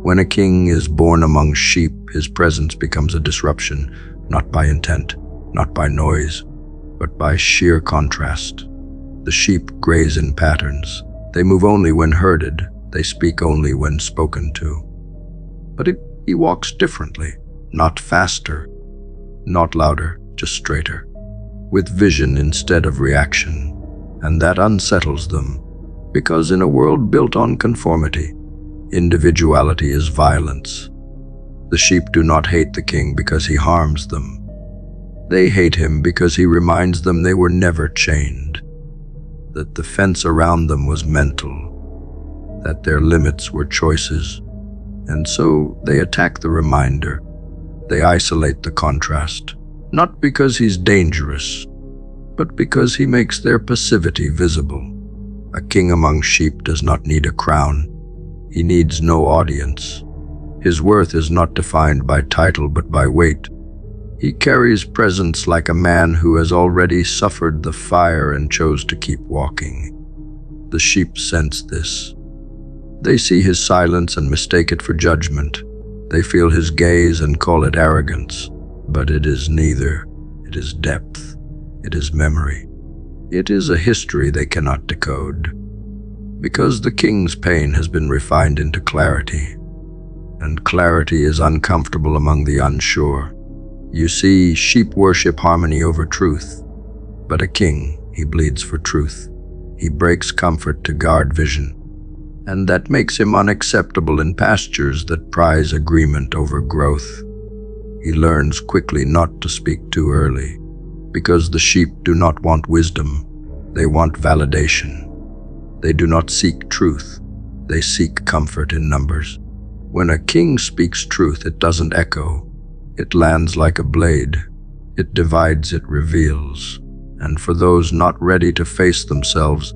When a king is born among sheep, his presence becomes a disruption, not by intent, not by noise, but by sheer contrast. The sheep graze in patterns. They move only when herded. They speak only when spoken to. But he walks differently, not faster, not louder, just straighter, with vision instead of reaction. And that unsettles them, because in a world built on conformity, individuality is violence. The sheep do not hate the king because he harms them. They hate him because he reminds them they were never chained, that the fence around them was mental, that their limits were choices. And so they attack the reminder. They isolate the contrast, not because he's dangerous, but because he makes their passivity visible. A king among sheep does not need a crown. He needs no audience. His worth is not defined by title but by weight. He carries presence like a man who has already suffered the fire and chose to keep walking. The sheep sense this. They see his silence and mistake it for judgment. They feel his gaze and call it arrogance. But it is neither. It is depth. It is memory. It is a history they cannot decode. Because the king's pain has been refined into clarity. And clarity is uncomfortable among the unsure. You see, sheep worship harmony over truth. But a king, he bleeds for truth. He breaks comfort to guard vision. And that makes him unacceptable in pastures that prize agreement over growth. He learns quickly not to speak too early, because the sheep do not want wisdom, they want validation. They do not seek truth, they seek comfort in numbers. When a king speaks truth, it doesn't echo. It lands like a blade. It divides, it reveals. And for those not ready to face themselves,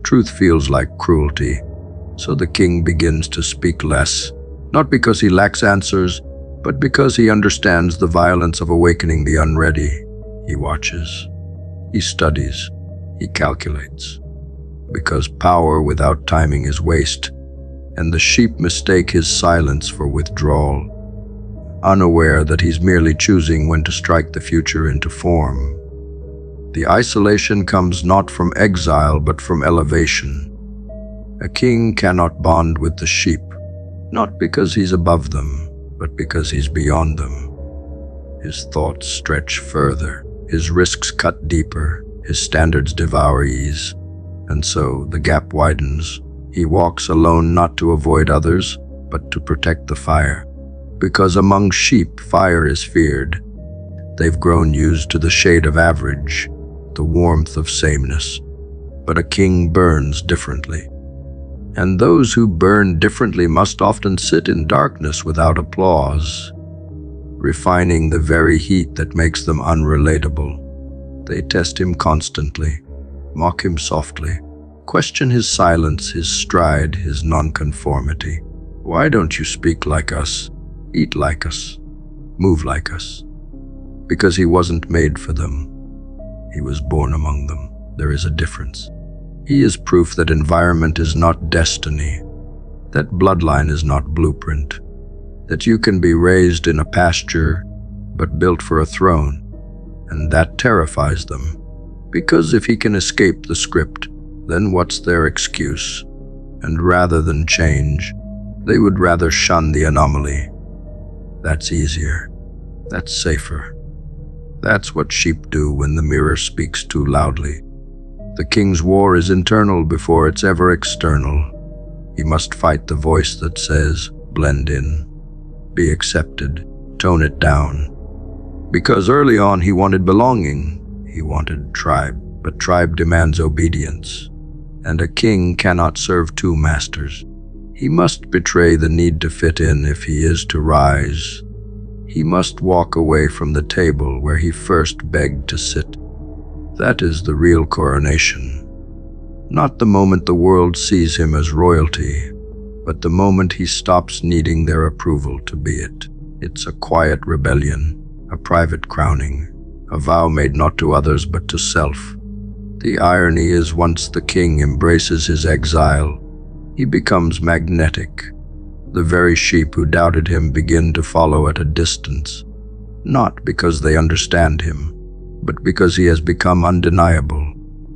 truth feels like cruelty. So the king begins to speak less, not because he lacks answers, but because he understands the violence of awakening the unready. He watches, he studies, he calculates. Because power without timing is waste, and the sheep mistake his silence for withdrawal, unaware that he's merely choosing when to strike the future into form. The isolation comes not from exile, but from elevation. A king cannot bond with the sheep, not because he's above them, but because he's beyond them. His thoughts stretch further, his risks cut deeper, his standards devour ease. And so the gap widens. He walks alone not to avoid others, but to protect the fire. Because among sheep, fire is feared. They've grown used to the shade of average, the warmth of sameness. But a king burns differently. And those who burn differently must often sit in darkness without applause, refining the very heat that makes them unrelatable. They test him constantly, mock him softly, question his silence, his stride, his nonconformity. Why don't you speak like us, eat like us, move like us? Because he wasn't made for them. He was born among them. There is a difference. He is proof that environment is not destiny, that bloodline is not blueprint, that you can be raised in a pasture but built for a throne, and that terrifies them. Because if he can escape the script, then what's their excuse? And rather than change, they would rather shun the anomaly. That's easier. That's safer. That's what sheep do when the mirror speaks too loudly. The king's war is internal before it's ever external. He must fight the voice that says, blend in, be accepted, tone it down. Because early on he wanted belonging, he wanted tribe, but tribe demands obedience. And a king cannot serve two masters. He must betray the need to fit in if he is to rise. He must walk away from the table where he first begged to sit. That is the real coronation. Not the moment the world sees him as royalty, but the moment he stops needing their approval to be it. It's a quiet rebellion, a private crowning, a vow made not to others but to self. The irony is once the king embraces his exile, he becomes magnetic. The very sheep who doubted him begin to follow at a distance, not because they understand him, but because he has become undeniable.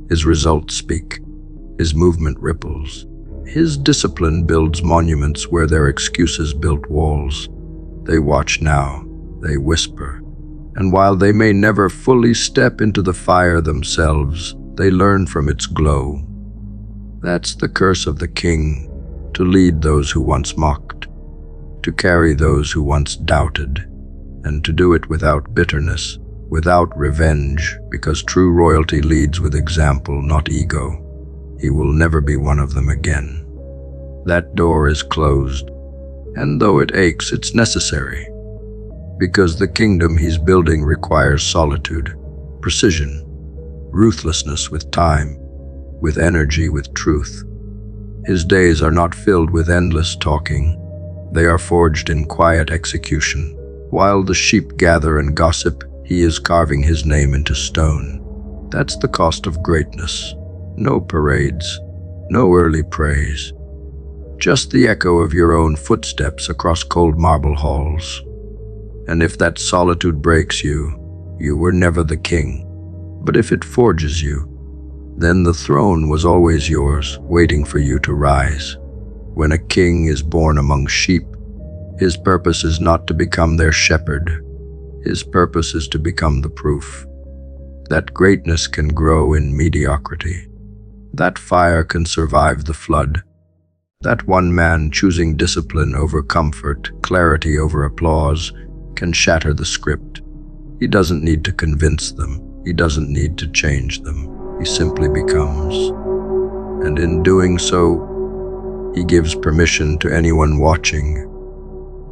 His results speak. His movement ripples. His discipline builds monuments where their excuses built walls. They watch now. They whisper. And while they may never fully step into the fire themselves, they learn from its glow. That's the curse of the king, to lead those who once mocked, to carry those who once doubted, and to do it without bitterness, without revenge, because true royalty leads with example, not ego. He will never be one of them again. That door is closed, and though it aches, it's necessary, because the kingdom he's building requires solitude, precision, ruthlessness with time, with energy, with truth. His days are not filled with endless talking. They are forged in quiet execution. While the sheep gather and gossip, he is carving his name into stone. That's the cost of greatness. No parades, no early praise. Just the echo of your own footsteps across cold marble halls. And if that solitude breaks you, you were never the king. But if it forges you, then the throne was always yours, waiting for you to rise. When a king is born among sheep, his purpose is not to become their shepherd. His purpose is to become the proof that greatness can grow in mediocrity, that fire can survive the flood, that one man choosing discipline over comfort, clarity over applause, can shatter the script. He doesn't need to convince them. He doesn't need to change them. He simply becomes. And in doing so, he gives permission to anyone watching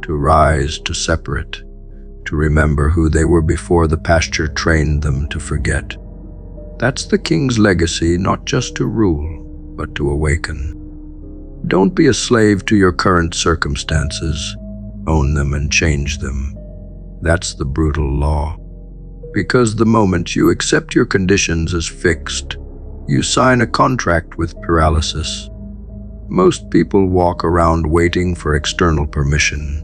to rise, to separate, to remember who they were before the pasture trained them to forget. That's the king's legacy, not just to rule, but to awaken. Don't be a slave to your current circumstances. Own them and change them. That's the brutal law. Because the moment you accept your conditions as fixed, you sign a contract with paralysis. Most people walk around waiting for external permission.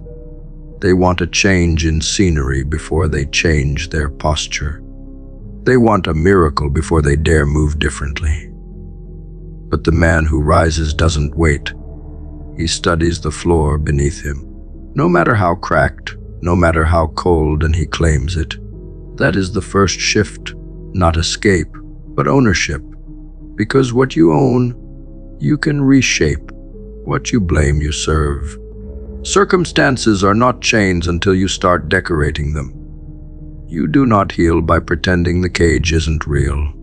They want a change in scenery before they change their posture. They want a miracle before they dare move differently. But the man who rises doesn't wait. He studies the floor beneath him. No matter how cracked, no matter how cold, and he claims it. That is the first shift, not escape, but ownership. Because what you own, you can reshape. What you blame, you serve. Circumstances are not chains until you start decorating them. You do not heal by pretending the cage isn't real.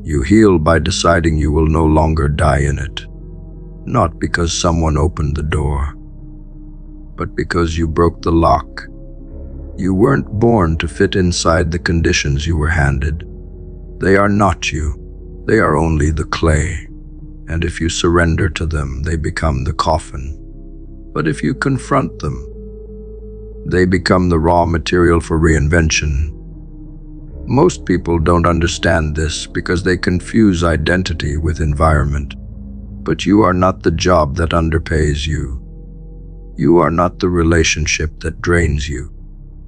You heal by deciding you will no longer die in it. Not because someone opened the door, but because you broke the lock. You weren't born to fit inside the conditions you were handed. They are not you. They are only the clay. And if you surrender to them, they become the coffin. But if you confront them, they become the raw material for reinvention. Most people don't understand this because they confuse identity with environment. But you are not the job that underpays you. You are not the relationship that drains you.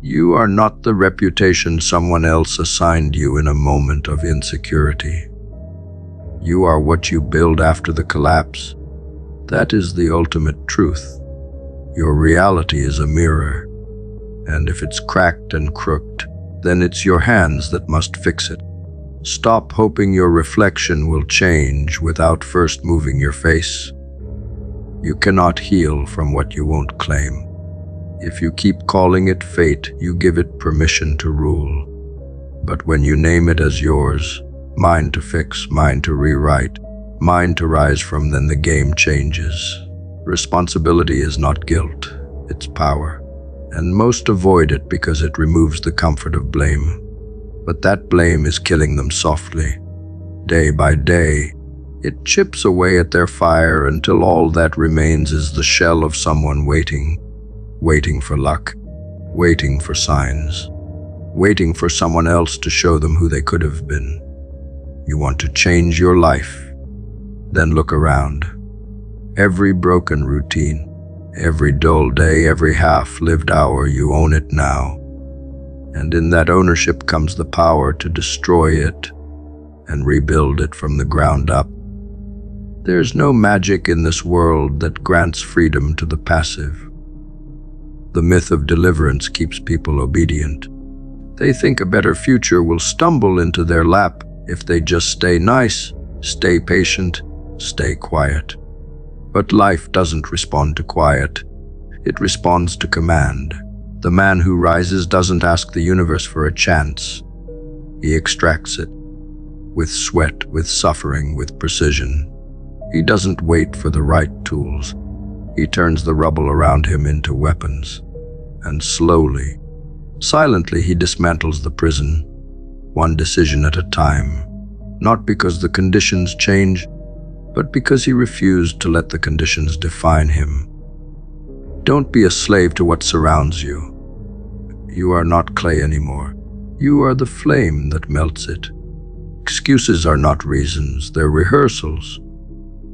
You are not the reputation someone else assigned you in a moment of insecurity. You are what you build after the collapse. That is the ultimate truth. Your reality is a mirror, and if it's cracked and crooked, then it's your hands that must fix it. Stop hoping your reflection will change without first moving your face. You cannot heal from what you won't claim. If you keep calling it fate, you give it permission to rule. But when you name it as yours, mine to fix, mine to rewrite, mine to rise from, then the game changes. Responsibility is not guilt, it's power. And most avoid it because it removes the comfort of blame. But that blame is killing them softly. Day by day, it chips away at their fire until all that remains is the shell of someone waiting for luck, waiting for signs, waiting for someone else to show them who they could have been. You want to change your life? Then look around. Every broken routine, Every dull day, every half-lived hour, you own it now. And in that ownership comes the power to destroy it and rebuild it from the ground up. There's no magic in this world that grants freedom to the passive. The myth of deliverance keeps people obedient. They think a better future will stumble into their lap if they just stay nice, stay patient, stay quiet. But life doesn't respond to quiet. It responds to command. The man who rises doesn't ask the universe for a chance. He extracts it. With sweat, with suffering, with precision. He doesn't wait for the right tools. He turns the rubble around him into weapons. And slowly, silently, he dismantles the prison, one decision at a time. Not because the conditions change, but because he refused to let the conditions define him. Don't be a slave to what surrounds you. You are not clay anymore. You are the flame that melts it. Excuses are not reasons, they're rehearsals.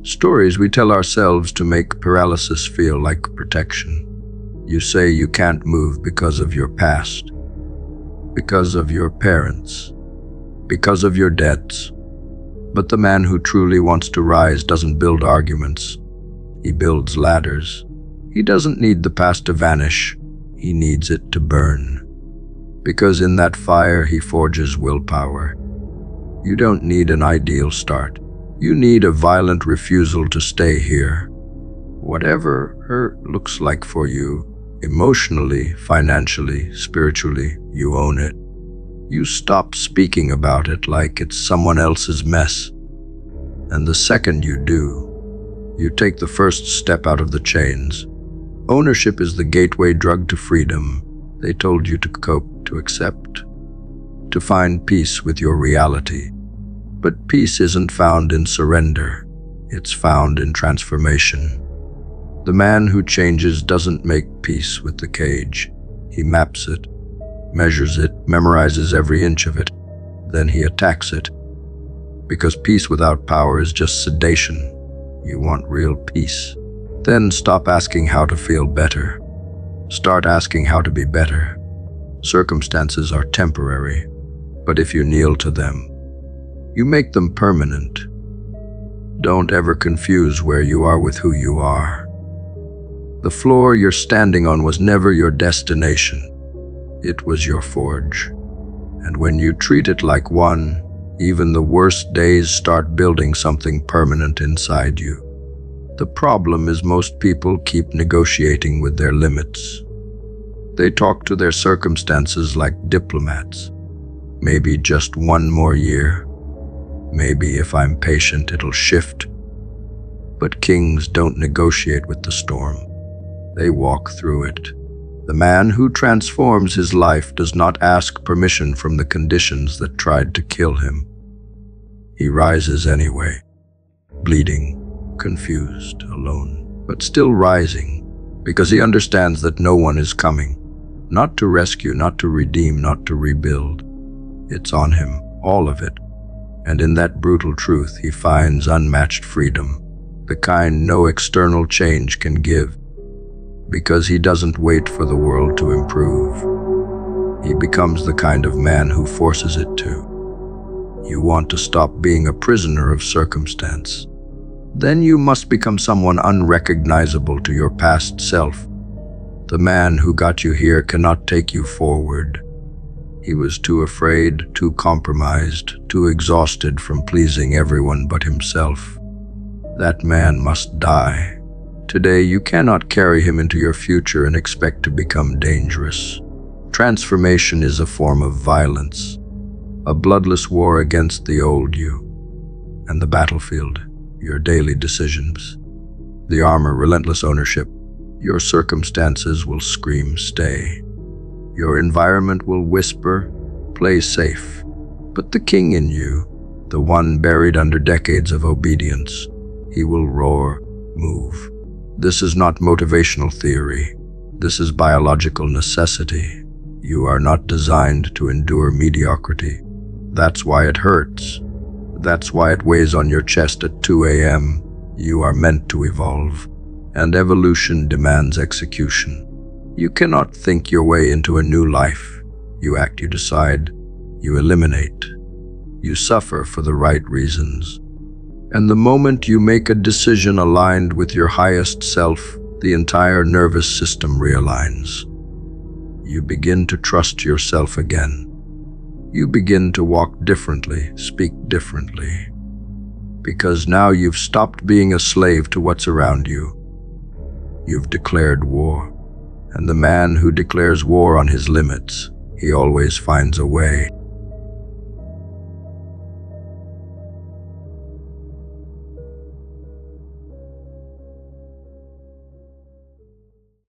Stories we tell ourselves to make paralysis feel like protection. You say you can't move because of your past, because of your parents, because of your debts. But the man who truly wants to rise doesn't build arguments. He builds ladders. He doesn't need the past to vanish. He needs it to burn. Because in that fire he forges willpower. You don't need an ideal start. You need a violent refusal to stay here. Whatever hurt looks like for you, emotionally, financially, spiritually, you own it. You stop speaking about it like it's someone else's mess. And the second you do, you take the first step out of the chains. Ownership is the gateway drug to freedom. They told you to cope, to accept, to find peace with your reality. But peace isn't found in surrender. It's found in transformation. The man who changes doesn't make peace with the cage. He maps it, measures it, memorizes every inch of it. Then he attacks it. Because peace without power is just sedation. You want real peace. Then stop asking how to feel better. Start asking how to be better. Circumstances are temporary, but if you kneel to them, you make them permanent. Don't ever confuse where you are with who you are. The floor you're standing on was never your destination. It was your forge. And when you treat it like one, even the worst days start building something permanent inside you. The problem is most people keep negotiating with their limits. They talk to their circumstances like diplomats. Maybe just one more year. Maybe if I'm patient, it'll shift. But kings don't negotiate with the storm. They walk through it. The man who transforms his life does not ask permission from the conditions that tried to kill him. He rises anyway, bleeding, confused, alone, but still rising, because he understands that no one is coming. Not to rescue, not to redeem, not to rebuild. It's on him, all of it. And in that brutal truth, he finds unmatched freedom, the kind no external change can give. Because he doesn't wait for the world to improve. He becomes the kind of man who forces it to. You want to stop being a prisoner of circumstance. Then you must become someone unrecognizable to your past self. The man who got you here cannot take you forward. He was too afraid, too compromised, too exhausted from pleasing everyone but himself. That man must die. Today, you cannot carry him into your future and expect to become dangerous. Transformation is a form of violence, a bloodless war against the old you. And the battlefield, your daily decisions. The armor, relentless ownership. Your circumstances will scream, stay. Your environment will whisper, play safe. But the king in you, the one buried under decades of obedience, he will roar, move. This is not motivational theory. This is biological necessity. You are not designed to endure mediocrity. That's why it hurts. That's why it weighs on your chest at 2 a.m. You are meant to evolve. and evolution demands execution. You cannot think your way into a new life. You act, you decide, you eliminate. You suffer for the right reasons. And the moment you make a decision aligned with your highest self, the entire nervous system realigns. You begin to trust yourself again. You begin to walk differently, speak differently. Because now you've stopped being a slave to what's around you. You've declared war. And the man who declares war on his limits, he always finds a way.